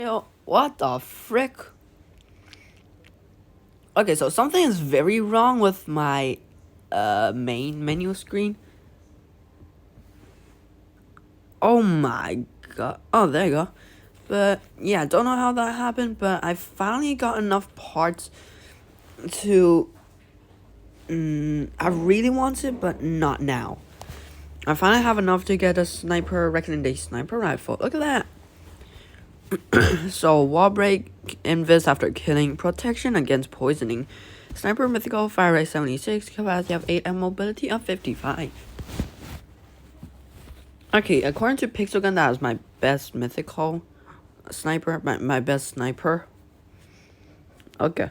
Yo, what the frick? Okay, so something is very wrong with my main menu screen. Oh my god. Oh, there you go. But yeah, don't know how that happened, but I finally got enough parts to I really want it, but not now. I finally have enough to get a sniper recommendation sniper rifle. Look at that. So, wall break, invis after killing, protection against poisoning, sniper mythical, fire rate 76, capacity of 8, and mobility of 55. Okay, according to Pixel Gun, that is my best mythical sniper, my best sniper. Okay.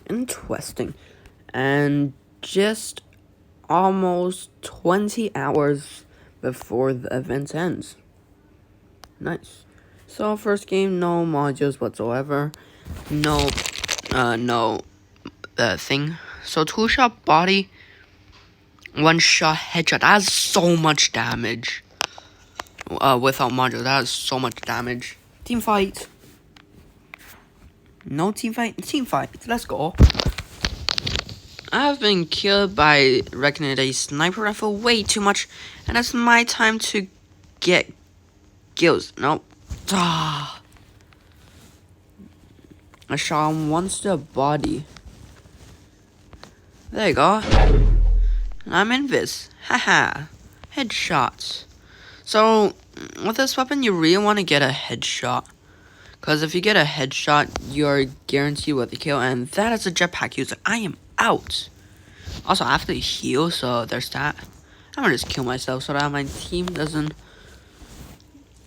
Interesting. And just almost 20 hours before the event ends. Nice. So first game, no modules whatsoever. No thing. So 2-shot body, 1-shot headshot. That is so much damage. Without module, that is so much damage. Team fight. No team fight. Team fight. Let's go. I have been killed by recognized a sniper rifle way too much, and it's my time to get kills. Nope. Ah. I shot him once to the body. There you go. And I'm invis. Haha. Headshots. So, with this weapon, you really want to get a headshot. Because if you get a headshot, you're guaranteed with the kill. And that is a jetpack user. I am out. Also, I have to heal, so there's that. I'm gonna just kill myself so that my team doesn't...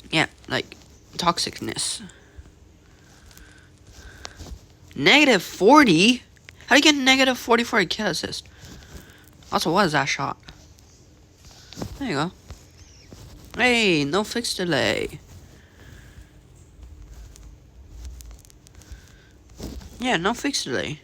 Yeah, like, toxicness. Negative 40? How do you get negative 40 for a kill assist? Also, what is that shot? There you go. Hey, no fixed delay. Yeah, no fixed delay.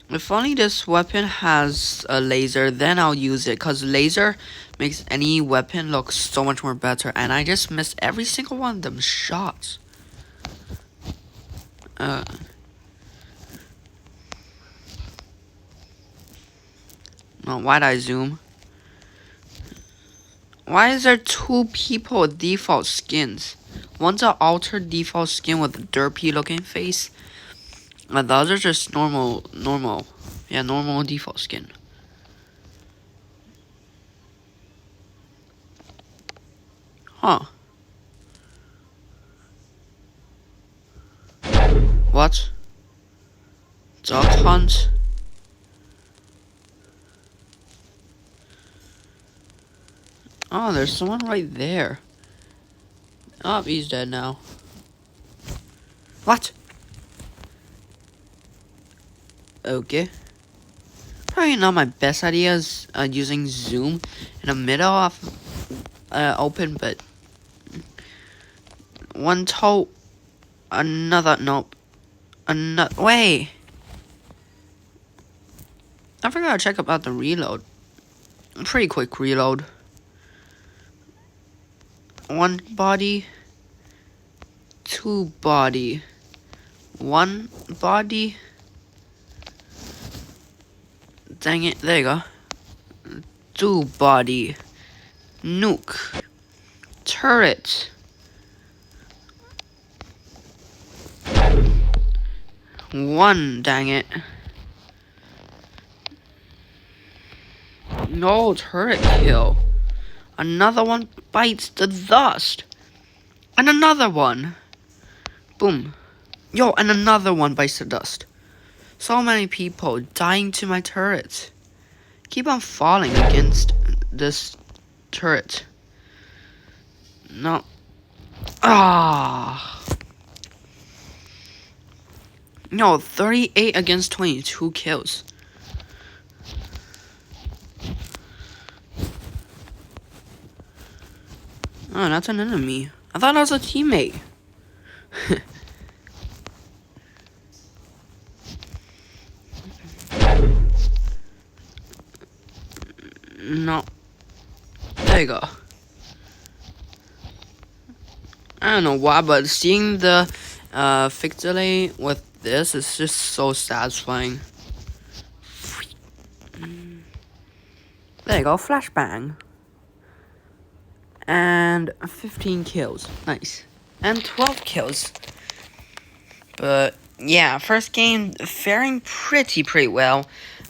If only this weapon has a laser, then I'll use it. Because laser makes any weapon look so much more better. And I just missed every single one of them shots. No, why'd I zoom? Why is there 2 people with default skins? One's an altered default skin with a derpy looking face. And the other's just normal. Yeah, normal default skin. Huh. What? Duck hunt? Oh, there's someone right there. Oh, he's dead now. What? Okay. Probably not my best idea is using zoom in the middle of open, but one toe, another, nope, another, wait. I forgot to check about the reload. Pretty quick reload. One body, 2 body, 1 body. Dang it, there you go. 2 body, nuke, turret. 1, dang it. No, turret kill. Another one bites the dust. And another one. Boom. Yo, and another one bites the dust. So many people dying to my turret. Keep on falling against this turret. No. Ah. No, 38 against 22 kills. Oh, that's an enemy. I thought that was a teammate. No. There you go. I don't know why, but seeing the fixed delay with this is just so satisfying. There you go, flashbang. And 15 kills. Nice. And 12 kills. But yeah, first game faring pretty well.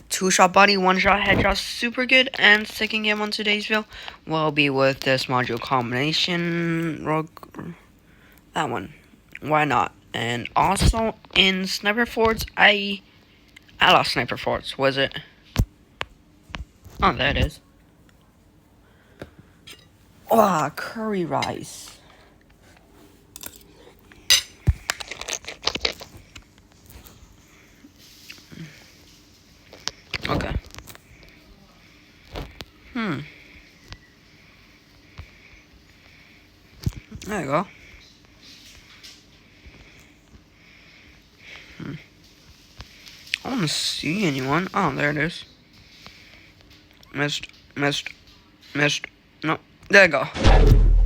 2-shot body, 1-shot headshot, super good. And second game on today's video will be with this module combination. That one. Why not? And also in Sniper Forts, I lost Sniper Forts. Was it? Oh, there it is. Oh, curry rice. Okay. There you go. I don't see anyone. Oh, there it is. Missed. No, there you go.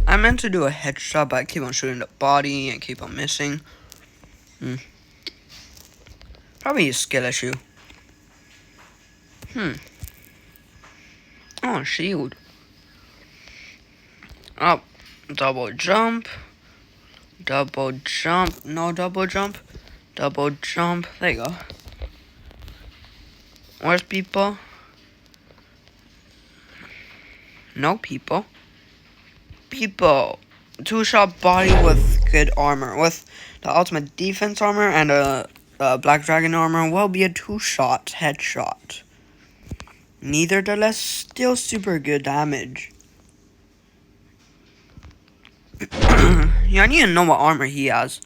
I meant to do a headshot, but I keep on shooting the body and keep on missing. Probably a skill issue. Oh, shield. Oh, double jump. Double jump. No double jump. Double jump. There you go. Where's people? No people. People. 2-shot body with good armor. With the ultimate defense armor and a black dragon armor will be a 2-shot headshot. Nevertheless, still super good damage. Yeah, I need to know what armor he has.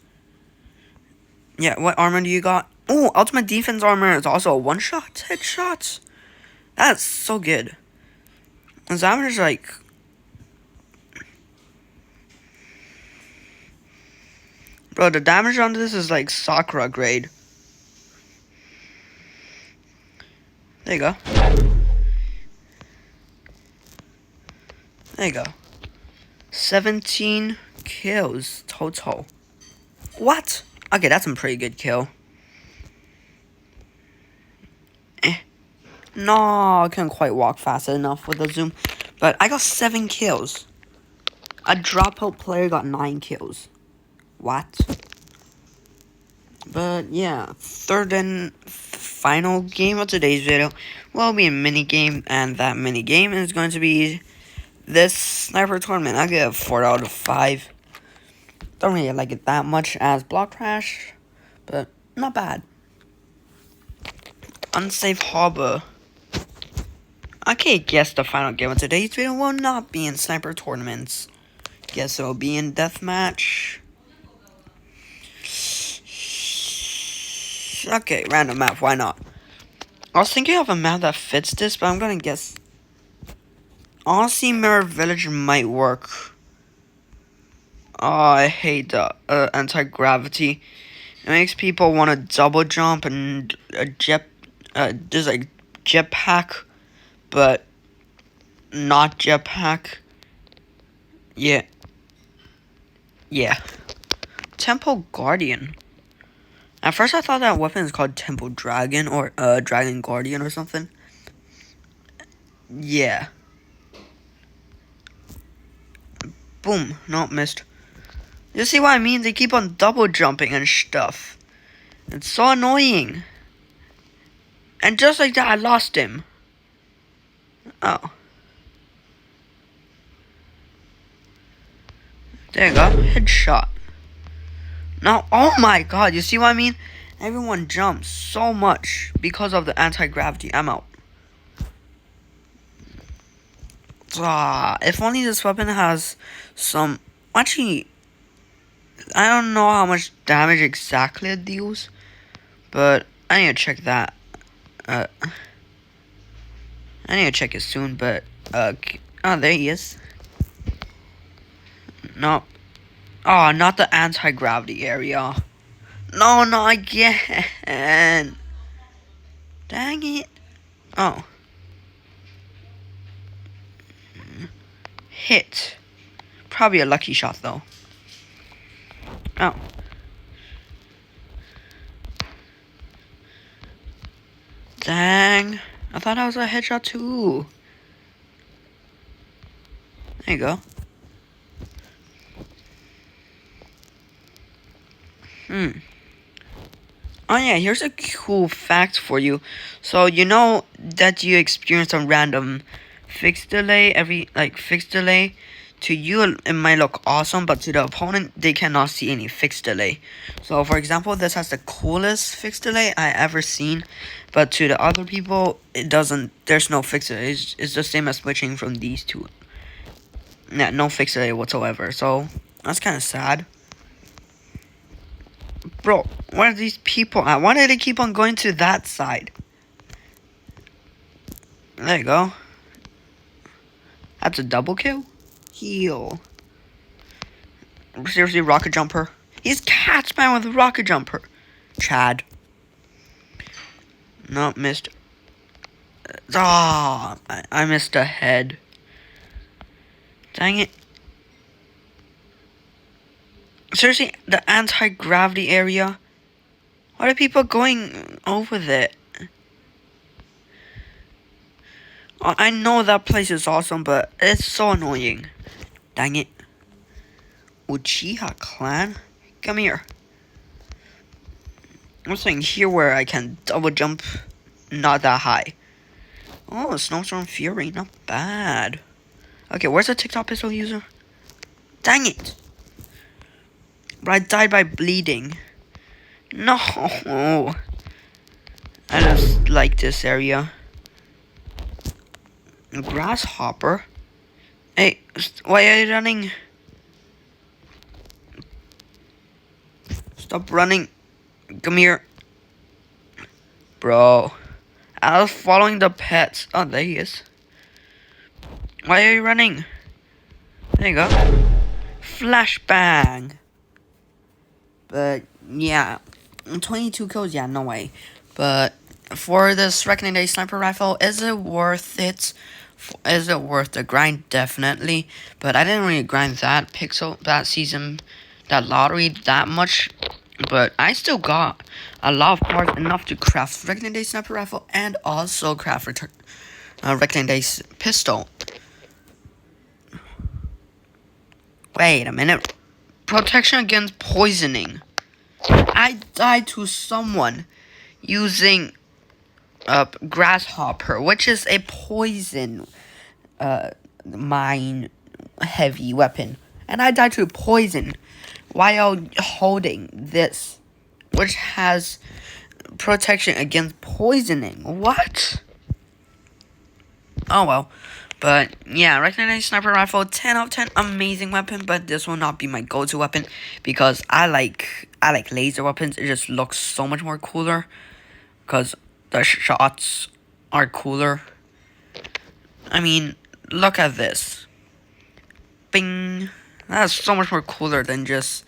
Yeah, what armor do you got? Oh, ultimate defense armor is also a 1-shot headshot. That's so good. His damage is like... Bro, the damage on this is like Sakura grade. There you go. There you go. 17 kills total. What? Okay, that's a pretty good kill. No, I couldn't quite walk fast enough with the zoom. But I got 7 kills. A dropout player got 9 kills. What? But yeah, third and final game of today's video will be a mini game, and that mini game is going to be this sniper tournament. I give it a 4 out of 5. Don't really like it that much as Block Crash, but not bad. Unsafe Harbor. Okay, guess the final game of today's video will not be in sniper tournaments. Guess it will be in deathmatch. Okay, random map, why not? I was thinking of a map that fits this, but I'm gonna guess. Honestly, Mirror Village might work. Oh, I hate the anti-gravity. It makes people want to double jump and there's like jetpack, but not jetpack. Yeah. Temple Guardian. At first I thought that weapon is called Temple Dragon or Dragon Guardian or something. Yeah. Boom. No, missed. You see what I mean? They keep on double jumping and stuff. It's so annoying. And just like that, I lost him. Oh. There you go. Headshot. Now, oh my god, you see what I mean? Everyone jumps so much because of the anti-gravity. I'm out. If only this weapon has some... Actually, I don't know how much damage exactly it deals, but I need to check that. I need to check it soon, but... oh, there he is. No. Oh, not the anti-gravity area. No, not again. Dang it. Oh. Hit. Probably a lucky shot, though. Oh. Dang. I thought that was a headshot too. There you go. Oh yeah, here's a cool fact for you. So you know that you experience a random fixed delay fixed delay. To you it might look awesome, but to the opponent they cannot see any fixed delay. So for example, this has the coolest fixed delay I ever seen, but to the other people it doesn't. There's no fixed delay. It's the same as switching from these two. Yeah, no fixed delay whatsoever. So that's kind of sad. Bro, where are these people at? Why did they keep on going to that side? There you go. That's a double kill? Heal. Seriously, rocket jumper? He's catch man with a rocket jumper. Chad. No, missed. Ah, oh, I missed a head. Dang it. Seriously, the anti-gravity area? Why are people going over there? I know that place is awesome, but it's so annoying. Dang it. Uchiha clan? Come here. I'm saying here where I can double jump, not that high. Oh, Snowstorm Fury, not bad. Okay, where's the TikTok pistol user? Dang it. But I died by bleeding. No. I just like this area. Grasshopper? Hey, why are you running? Stop running. Come here. Bro. I was following the pets. Oh, there he is. Why are you running? There you go. Flashbang. But, yeah. 22 kills, yeah, no way. But, for this Reckoning Day Sniper Rifle, is it worth it? Is it worth the grind? Definitely. But I didn't really grind that season, that lottery that much. But I still got a lot of parts, enough to craft Reckoning Day Sniper Rifle and also craft Reckoning Day pistol. Wait a minute. Protection against poisoning. I died to someone using grasshopper, which is a poison mine heavy weapon, and I died to poison while holding this, which has protection against poisoning. What? Oh well. But yeah, Reckoning Sniper Rifle, 10 out of 10, amazing weapon. But this will not be my go-to weapon because I like laser weapons. It just looks so much more cooler because the shots are cooler. I mean, look at this. Bing. That's so much more cooler than just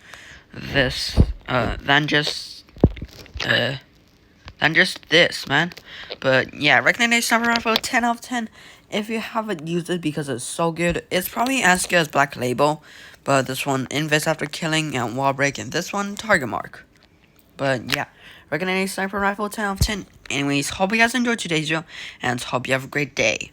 this. Than just this, man. But yeah, Reckoning Sniper Rifle, 10 out of 10. If you haven't used it because it's so good, it's probably as good as Black Label. But this one, Invis After Killing and Wall Break, and this one, Target Mark. But yeah, Reckoning Sniper Rifle, 10 out of 10. Anyways, hope you guys enjoyed today's video, and hope you have a great day.